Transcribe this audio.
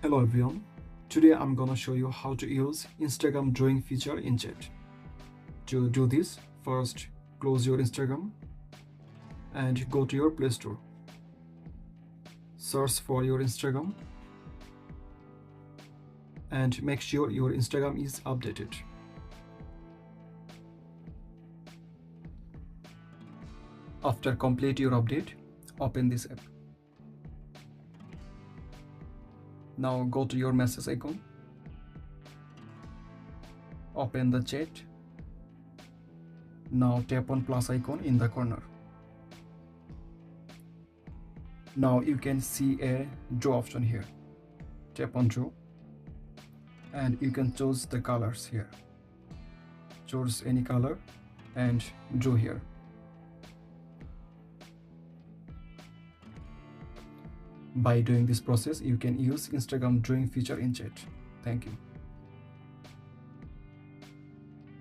Hello everyone, today I'm gonna show you how to use Instagram drawing feature in chat. To do this, first close your Instagram and go to your Play Store. Search for your Instagram and make sure your Instagram is updated. After complete your update, open this app. Now go to your message icon. Open the chat. Now tap on plus icon in the corner. Now you can see a draw option here. Tap on draw and you can choose the colors here. Choose any color and draw here. By doing this process, you can use Instagram drawing feature in chat. Thank you.